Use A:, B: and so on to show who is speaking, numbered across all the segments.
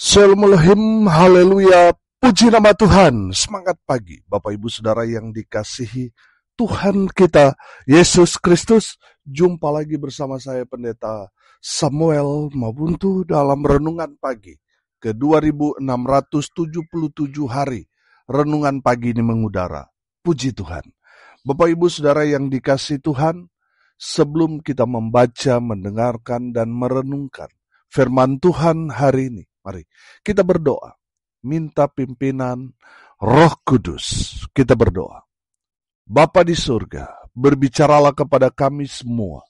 A: Shalom, haleluya, puji nama Tuhan. Semangat pagi, Bapak Ibu Saudara yang dikasihi Tuhan kita, Yesus Kristus. Jumpa lagi bersama saya Pendeta Samuel Mabuntu dalam Renungan Pagi ke 2677 hari. Renungan pagi ini mengudara. Puji Tuhan. Bapak Ibu Saudara yang dikasihi Tuhan, sebelum kita membaca, mendengarkan, dan merenungkan firman Tuhan hari ini, mari kita berdoa, minta pimpinan Roh Kudus. Kita berdoa. Bapa di surga, berbicaralah kepada kami semua.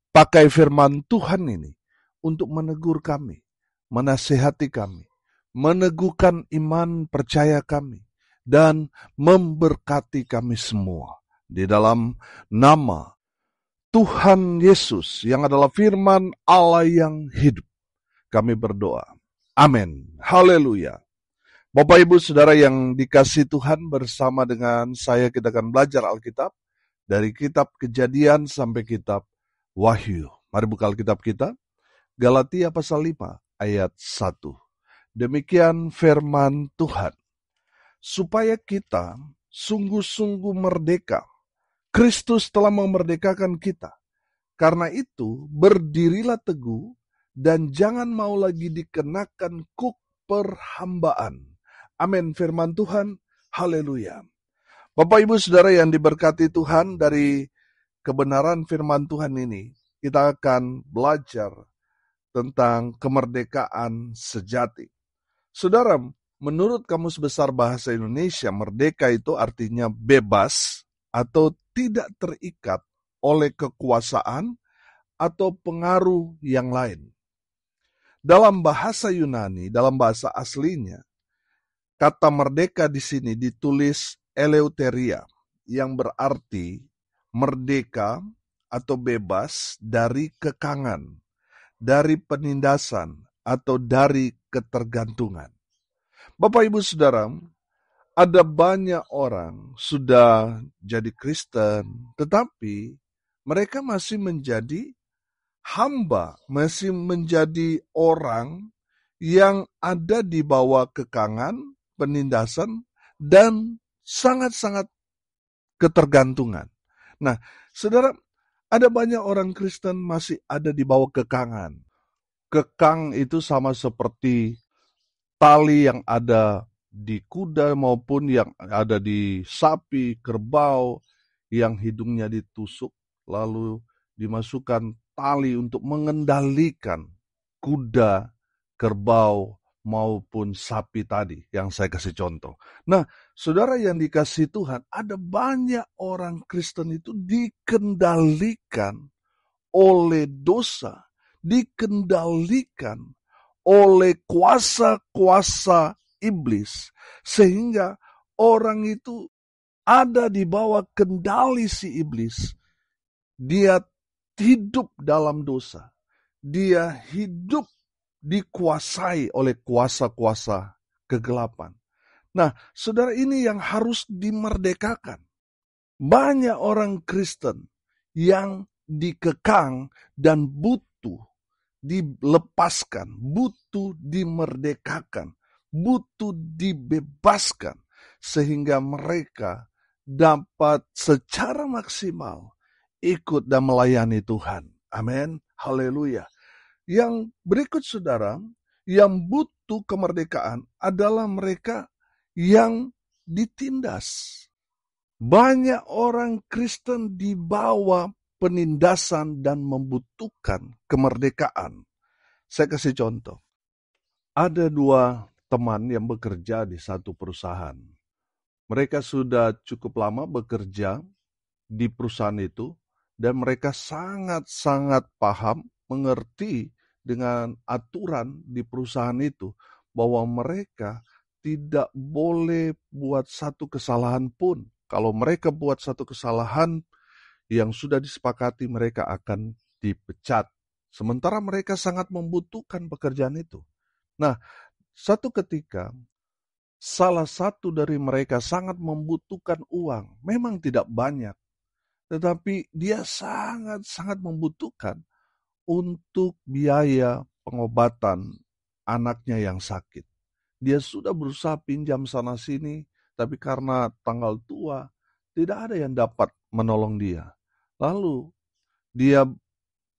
A: Pakai firman Tuhan ini untuk menegur kami, menasihati kami, meneguhkan iman percaya kami, dan memberkati kami semua. Di dalam nama Tuhan Yesus yang adalah firman Allah yang hidup, kami berdoa. Amin. Haleluya. Bapak Ibu Saudara yang dikasihi Tuhan, bersama dengan saya kita akan belajar Alkitab dari kitab Kejadian sampai kitab Wahyu. Mari buka Alkitab kita. Galatia pasal 5 ayat 1. Demikian firman Tuhan. Supaya kita sungguh-sungguh merdeka. Kristus telah memerdekakan kita. Karena itu berdirilah teguh dan jangan mau lagi dikenakan kuk perhambaan. Amin, firman Tuhan. Haleluya. Bapak Ibu Saudara yang diberkati Tuhan, dari kebenaran firman Tuhan ini, kita akan belajar tentang kemerdekaan sejati. Saudara, menurut Kamus Besar Bahasa Indonesia, merdeka itu artinya bebas atau tidak terikat oleh kekuasaan atau pengaruh yang lain. Dalam bahasa Yunani, dalam bahasa aslinya, kata merdeka di sini ditulis eleuteria, yang berarti merdeka atau bebas dari kekangan, dari penindasan, atau dari ketergantungan. Bapak Ibu Saudara, ada banyak orang sudah jadi Kristen, tetapi mereka masih menjadi hamba, masih menjadi orang yang ada di bawah kekangan, penindasan, dan sangat-sangat ketergantungan. Nah, saudara, ada banyak orang Kristen masih ada di bawah kekangan. Kekang itu sama seperti tali yang ada di kuda maupun yang ada di sapi, kerbau, yang hidungnya ditusuk, lalu dimasukkan tali untuk mengendalikan kuda, kerbau, maupun sapi tadi yang saya kasih contoh. Nah, saudara yang dikasihi Tuhan, ada banyak orang Kristen itu dikendalikan oleh dosa, dikendalikan oleh kuasa-kuasa iblis, sehingga orang itu ada di bawah kendali si iblis. Dia hidup dalam dosa. Dia hidup dikuasai oleh kuasa-kuasa kegelapan. Nah, saudara, ini yang harus dimerdekakan. Banyak orang Kristen yang dikekang dan butuh dilepaskan, butuh dimerdekakan, butuh dibebaskan, sehingga mereka dapat secara maksimal ikut dan melayani Tuhan. Amin. Haleluya. Yang berikut saudara, yang butuh kemerdekaan adalah mereka yang ditindas. Banyak orang Kristen di bawah penindasan dan membutuhkan kemerdekaan. Saya kasih contoh. Ada dua teman yang bekerja di satu perusahaan. Mereka sudah cukup lama bekerja di perusahaan itu, dan mereka sangat-sangat paham, mengerti dengan aturan di perusahaan itu, bahwa mereka tidak boleh buat satu kesalahan pun. Kalau mereka buat satu kesalahan yang sudah disepakati, mereka akan dipecat. Sementara mereka sangat membutuhkan pekerjaan itu. Nah, satu ketika, salah satu dari mereka sangat membutuhkan uang. Memang tidak banyak, tetapi dia sangat-sangat membutuhkan untuk biaya pengobatan anaknya yang sakit. Dia sudah berusaha pinjam sana sini, tapi karena tanggal tua, tidak ada yang dapat menolong dia. Lalu dia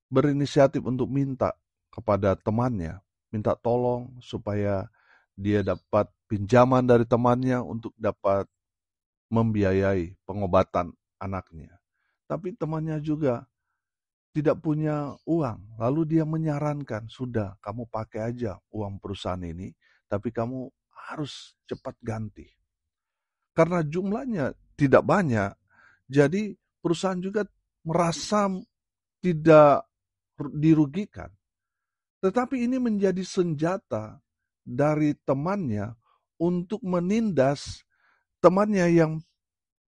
A: berinisiatif untuk minta kepada temannya, minta tolong supaya dia dapat pinjaman dari temannya untuk dapat membiayai pengobatan anaknya. Tapi temannya juga tidak punya uang. Lalu dia menyarankan, sudah kamu pakai aja uang perusahaan ini, tapi kamu harus cepat ganti. Karena jumlahnya tidak banyak, jadi perusahaan juga merasa tidak dirugikan. Tetapi ini menjadi senjata dari temannya untuk menindas temannya yang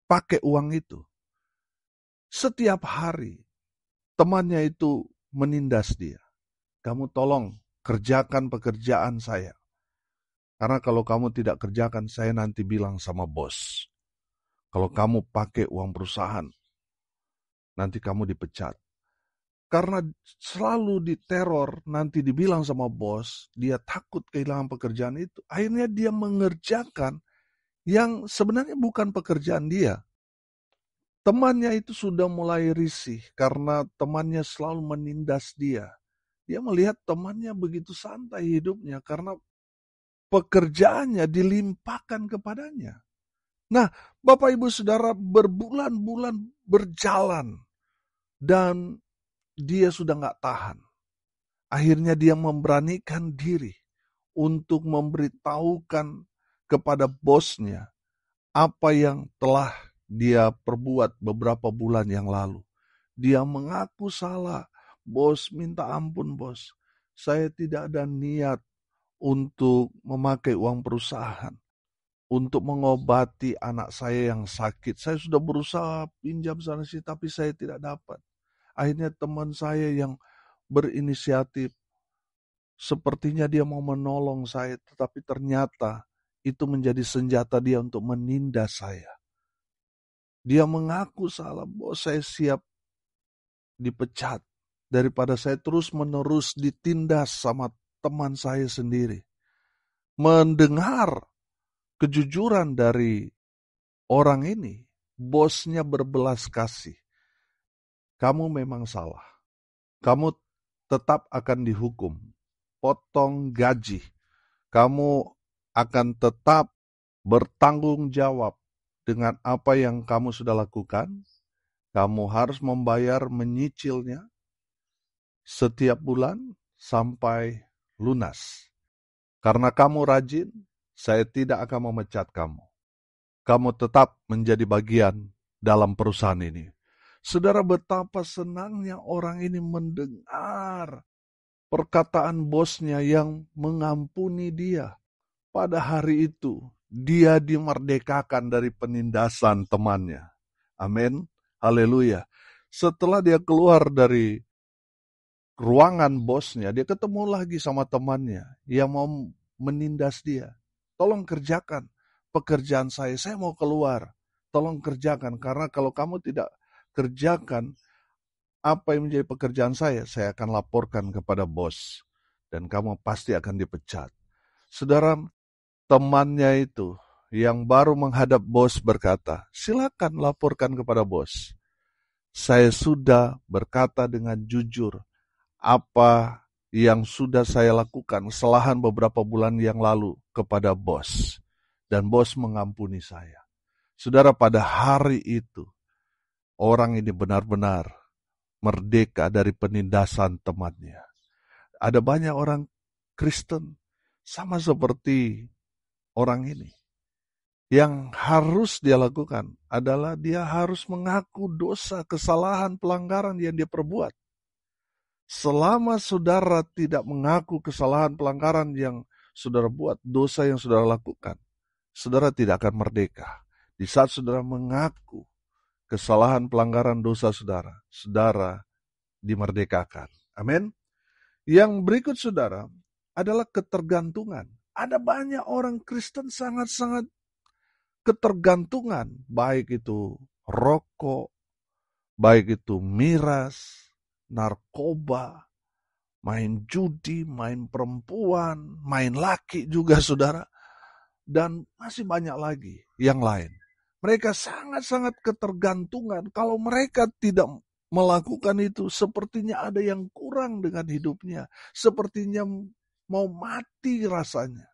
A: pakai uang itu. Setiap hari temannya itu menindas dia. Kamu tolong kerjakan pekerjaan saya. Karena kalau kamu tidak kerjakan, saya nanti bilang sama bos. Kalau kamu pakai uang perusahaan, nanti kamu dipecat. Karena selalu diteror, nanti dibilang sama bos, dia takut kehilangan pekerjaan itu. Akhirnya dia mengerjakan yang sebenarnya bukan pekerjaan dia. Temannya itu sudah mulai risih karena temannya selalu menindas dia. Dia melihat temannya begitu santai hidupnya karena pekerjaannya dilimpahkan kepadanya. Nah, Bapak Ibu Saudara, berbulan-bulan berjalan dan dia sudah nggak tahan. Akhirnya dia memberanikan diri untuk memberitahukan kepada bosnya apa yang telah dia perbuat beberapa bulan yang lalu. Dia mengaku salah. Bos, minta ampun bos. Saya tidak ada niat untuk memakai uang perusahaan untuk mengobati anak saya yang sakit. Saya sudah berusaha pinjam sana sini tapi saya tidak dapat. Akhirnya teman saya yang berinisiatif, sepertinya dia mau menolong saya, tetapi ternyata itu menjadi senjata dia untuk menindas saya. Dia mengaku salah, bos saya siap dipecat daripada saya terus-menerus ditindas sama teman saya sendiri. Mendengar kejujuran dari orang ini, bosnya berbelas kasih. Kamu memang salah. Kamu tetap akan dihukum. Potong gaji. Kamu akan tetap bertanggung jawab dengan apa yang kamu sudah lakukan. Kamu harus membayar menyicilnya setiap bulan sampai lunas. Karena kamu rajin, saya tidak akan memecat kamu. Kamu tetap menjadi bagian dalam perusahaan ini. Saudara, betapa senangnya orang ini mendengar perkataan bosnya yang mengampuni dia. Pada hari itu, dia dimerdekakan dari penindasan temannya. Amin. Haleluya. Setelah dia keluar dari ruangan bosnya, dia ketemu lagi sama temannya yang mau menindas dia. Tolong kerjakan pekerjaan saya mau keluar. Tolong kerjakan, karena kalau kamu tidak kerjakan apa yang menjadi pekerjaan saya akan laporkan kepada bos. Dan kamu pasti akan dipecat. Saudara, temannya itu yang baru menghadap bos berkata, silakan laporkan kepada bos. Saya sudah berkata dengan jujur apa yang sudah saya lakukan kesalahan beberapa bulan yang lalu kepada bos. Dan bos mengampuni saya. Saudara, pada hari itu, orang ini benar-benar merdeka dari penindasan temannya. Ada banyak orang Kristen sama seperti orang ini. Yang harus dia lakukan adalah dia harus mengaku dosa, kesalahan, pelanggaran yang dia perbuat. Selama saudara tidak mengaku kesalahan, pelanggaran yang saudara buat, dosa yang saudara lakukan, saudara tidak akan merdeka. Di saat saudara mengaku kesalahan, pelanggaran, dosa saudara, saudara dimerdekakan. Amin. Yang berikut saudara adalah ketergantungan. Ada banyak orang Kristen sangat-sangat ketergantungan, baik itu rokok, baik itu miras, narkoba, main judi, main perempuan, main laki juga saudara, dan masih banyak lagi yang lain. Mereka sangat-sangat ketergantungan. Kalau mereka tidak melakukan itu, sepertinya ada yang kurang dengan hidupnya. Sepertinya mau mati rasanya.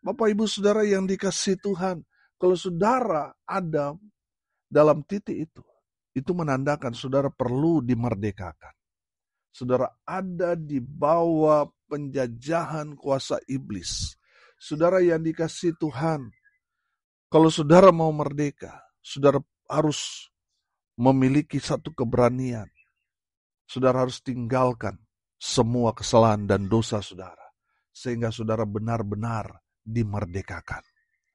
A: Bapak Ibu Saudara yang dikasihi Tuhan, kalau saudara ada dalam titik itu menandakan saudara perlu dimerdekakan. Saudara ada di bawah penjajahan kuasa iblis. Saudara yang dikasihi Tuhan, kalau saudara mau merdeka, saudara harus memiliki satu keberanian. Saudara harus tinggalkan semua kesalahan dan dosa saudara, sehingga saudara benar-benar dimerdekakan.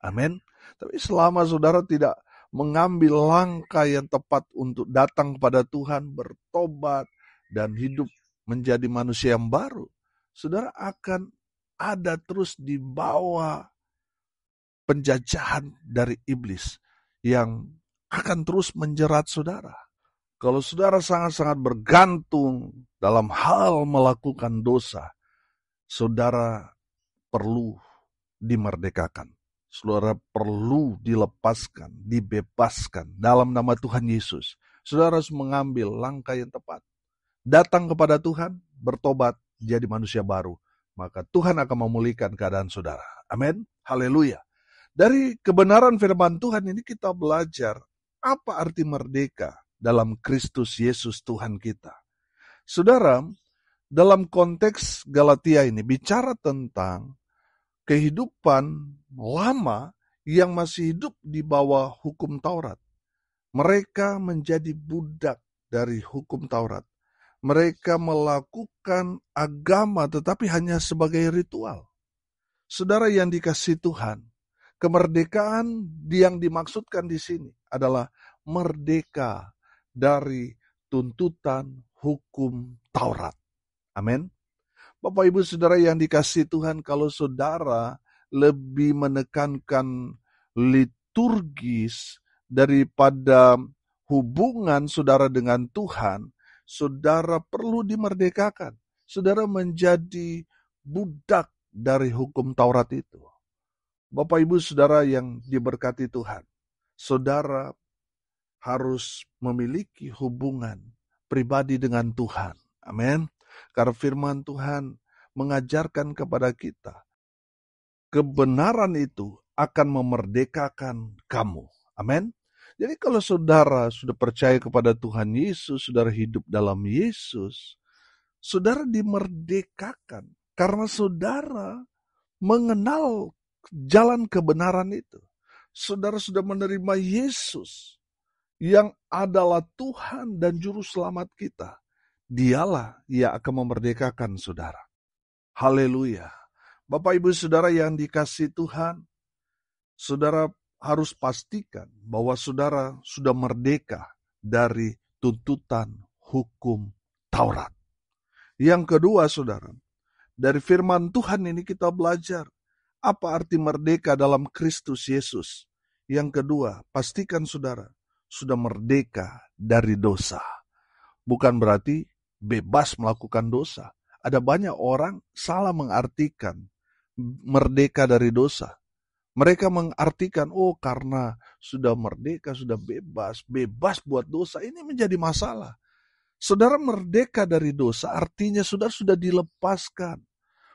A: Amin. Tapi selama saudara tidak mengambil langkah yang tepat untuk datang kepada Tuhan, bertobat, dan hidup menjadi manusia yang baru, saudara akan ada terus di bawah penjajahan dari iblis yang akan terus menjerat saudara. Kalau saudara sangat-sangat bergantung dalam hal melakukan dosa, saudara perlu dimerdekakan. Saudara perlu dilepaskan, dibebaskan dalam nama Tuhan Yesus. Saudara harus mengambil langkah yang tepat. Datang kepada Tuhan, bertobat, jadi manusia baru. Maka Tuhan akan memulihkan keadaan saudara. Amin. Haleluya. Dari kebenaran firman Tuhan ini kita belajar apa arti merdeka dalam Kristus Yesus Tuhan kita. Saudara, dalam konteks Galatia ini bicara tentang kehidupan lama yang masih hidup di bawah hukum Taurat. Mereka menjadi budak dari hukum Taurat. Mereka melakukan agama tetapi hanya sebagai ritual. Saudara yang dikasihi Tuhan, kemerdekaan yang dimaksudkan di sini adalah merdeka dari tuntutan hukum Taurat. Amin. Bapak Ibu Saudara yang dikasihi Tuhan, kalau saudara lebih menekankan liturgis daripada hubungan saudara dengan Tuhan, saudara perlu dimerdekakan. Saudara menjadi budak dari hukum Taurat itu. Bapak Ibu Saudara yang diberkati Tuhan, saudara harus memiliki hubungan pribadi dengan Tuhan. Amin. Karena firman Tuhan mengajarkan kepada kita, kebenaran itu akan memerdekakan kamu. Amin. Jadi kalau saudara sudah percaya kepada Tuhan Yesus, saudara hidup dalam Yesus, saudara dimerdekakan. Karena saudara mengenal jalan kebenaran itu. Saudara sudah menerima Yesus yang adalah Tuhan dan Juru Selamat kita. Dialah yang akan memerdekakan saudara. Haleluya. Bapak Ibu Saudara yang dikasihi Tuhan, saudara harus pastikan bahwa saudara sudah merdeka dari tuntutan hukum Taurat. Yang kedua saudara, dari firman Tuhan ini kita belajar apa arti merdeka dalam Kristus Yesus. Yang kedua, pastikan saudara sudah merdeka dari dosa. Bukan berarti bebas melakukan dosa. Ada banyak orang salah mengartikan merdeka dari dosa. Mereka mengartikan, oh karena sudah merdeka, sudah bebas buat dosa. Ini menjadi masalah. Saudara merdeka dari dosa artinya saudara sudah dilepaskan.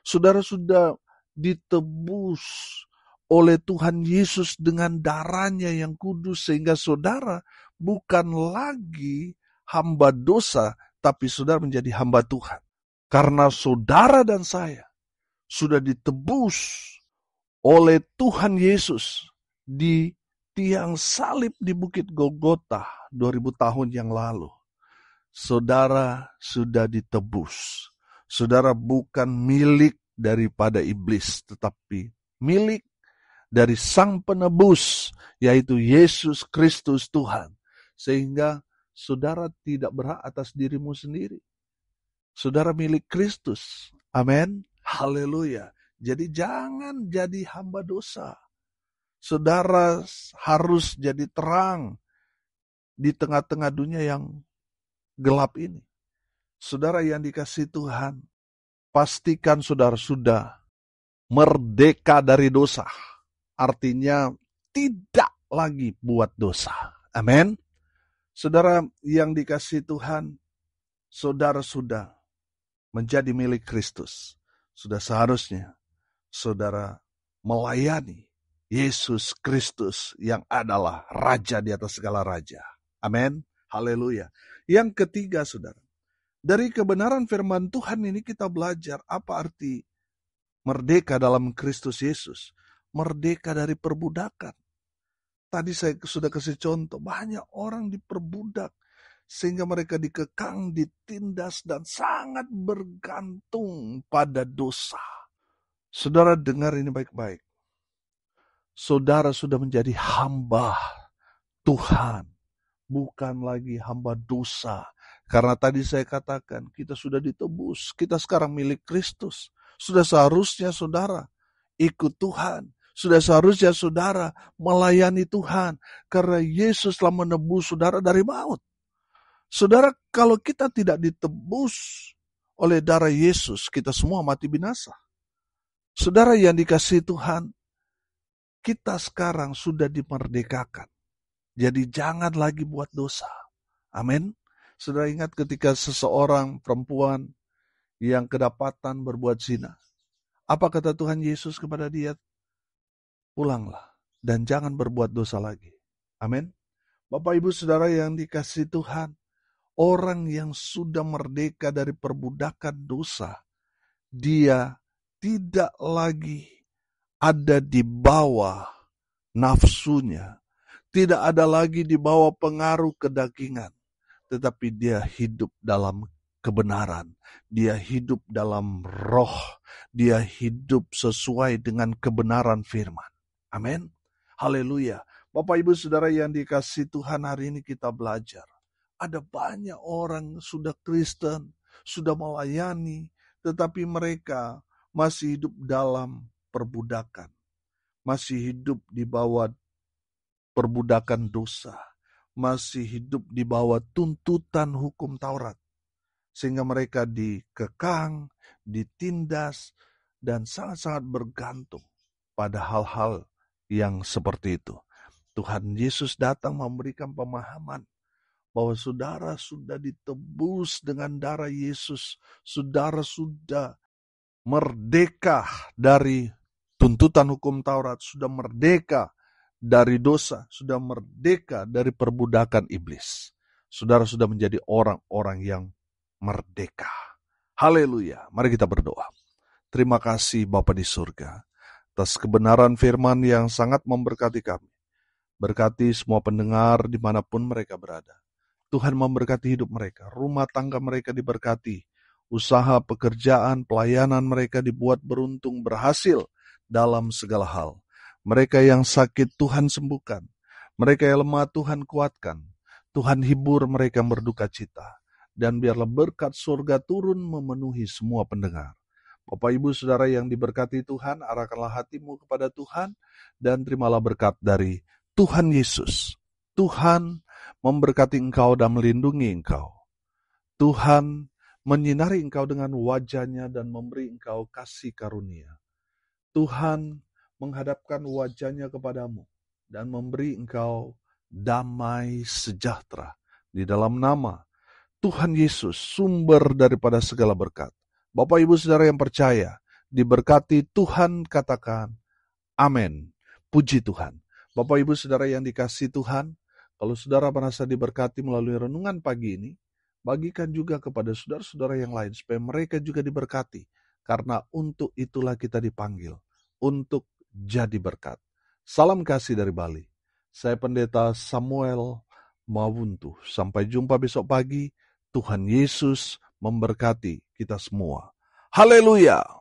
A: Saudara sudah ditebus oleh Tuhan Yesus dengan darahnya yang kudus. Sehingga saudara bukan lagi hamba dosa, tapi saudara menjadi hamba Tuhan. Karena saudara dan saya sudah ditebus oleh Tuhan Yesus di tiang salib di Bukit Golgota 2000 tahun yang lalu. Saudara sudah ditebus. Saudara bukan milik daripada iblis, tetapi milik dari Sang Penebus, yaitu Yesus Kristus Tuhan. Sehingga saudara tidak berhak atas dirimu sendiri. Saudara milik Kristus. Amin. Haleluya. Jadi jangan jadi hamba dosa. Saudara harus jadi terang di tengah-tengah dunia yang gelap ini. Saudara yang dikasihi Tuhan, pastikan saudara sudah merdeka dari dosa. Artinya tidak lagi buat dosa. Amin. Saudara yang dikasihi Tuhan, saudara sudah menjadi milik Kristus. Sudah seharusnya saudara melayani Yesus Kristus yang adalah Raja di atas segala raja. Amin. Haleluya. Yang ketiga, saudara, dari kebenaran firman Tuhan ini kita belajar apa arti merdeka dalam Kristus Yesus. Merdeka dari perbudakan. Tadi saya sudah kasih contoh, banyak orang diperbudak sehingga mereka dikekang, ditindas, dan sangat bergantung pada dosa. Saudara dengar ini baik-baik. Saudara sudah menjadi hamba Tuhan, bukan lagi hamba dosa. Karena tadi saya katakan, kita sudah ditebus, kita sekarang milik Kristus. Sudah seharusnya saudara ikut Tuhan. Sudah seharusnya saudara melayani Tuhan. Karena Yesus telah menebus saudara dari maut. Saudara, kalau kita tidak ditebus oleh darah Yesus, kita semua mati binasa. Saudara yang dikasihi Tuhan, kita sekarang sudah dimerdekakan. Jadi jangan lagi buat dosa. Amin. Saudara ingat ketika seseorang perempuan yang kedapatan berbuat zina. Apa kata Tuhan Yesus kepada dia? Pulanglah dan jangan berbuat dosa lagi. Amin. Bapak Ibu Saudara yang dikasihi Tuhan, orang yang sudah merdeka dari perbudakan dosa, dia tidak lagi ada di bawah nafsunya, tidak ada lagi di bawah pengaruh kedagingan, tetapi dia hidup dalam kebenaran, dia hidup dalam roh, dia hidup sesuai dengan kebenaran firman. Amin. Haleluya. Bapak Ibu Saudara yang dikasihi Tuhan, hari ini kita belajar. Ada banyak orang sudah Kristen, sudah melayani, tetapi mereka masih hidup dalam perbudakan. Masih hidup di bawah perbudakan dosa. Masih hidup di bawah tuntutan hukum Taurat. Sehingga mereka dikekang, ditindas, dan sangat-sangat bergantung pada hal-hal yang seperti itu. Tuhan Yesus datang memberikan pemahaman bahwa saudara sudah ditebus dengan darah Yesus. Saudara sudah merdeka dari tuntutan hukum Taurat, sudah merdeka dari dosa, sudah merdeka dari perbudakan iblis. Saudara sudah menjadi orang-orang yang merdeka. Haleluya. Mari kita berdoa. Terima kasih Bapa di surga atas kebenaran firman yang sangat memberkati kami. Berkati semua pendengar dimanapun mereka berada. Tuhan memberkati hidup mereka, rumah tangga mereka diberkati, usaha, pekerjaan, pelayanan mereka dibuat beruntung, berhasil dalam segala hal. Mereka yang sakit Tuhan sembuhkan, mereka yang lemah Tuhan kuatkan, Tuhan hibur mereka yang berduka cita, dan biarlah berkat surga turun memenuhi semua pendengar. Bapak Ibu Saudara yang diberkati Tuhan, arahkanlah hatimu kepada Tuhan, dan terimalah berkat dari Tuhan Yesus. Tuhan memberkati engkau dan melindungi engkau. Tuhan menyinari engkau dengan wajah-Nya dan memberi engkau kasih karunia. Tuhan menghadapkan wajah-Nya kepadamu dan memberi engkau damai sejahtera. Di dalam nama Tuhan Yesus, sumber daripada segala berkat. Bapak Ibu Saudara yang percaya, diberkati Tuhan, katakan amin. Puji Tuhan. Bapak Ibu Saudara yang dikasihi Tuhan, kalau saudara merasa diberkati melalui renungan pagi ini, bagikan juga kepada saudara-saudara yang lain, supaya mereka juga diberkati. Karena untuk itulah kita dipanggil, untuk jadi berkat. Salam kasih dari Bali. Saya Pendeta Samuel Mawuntu. Sampai jumpa besok pagi. Tuhan Yesus memberkati kita semua. Haleluya!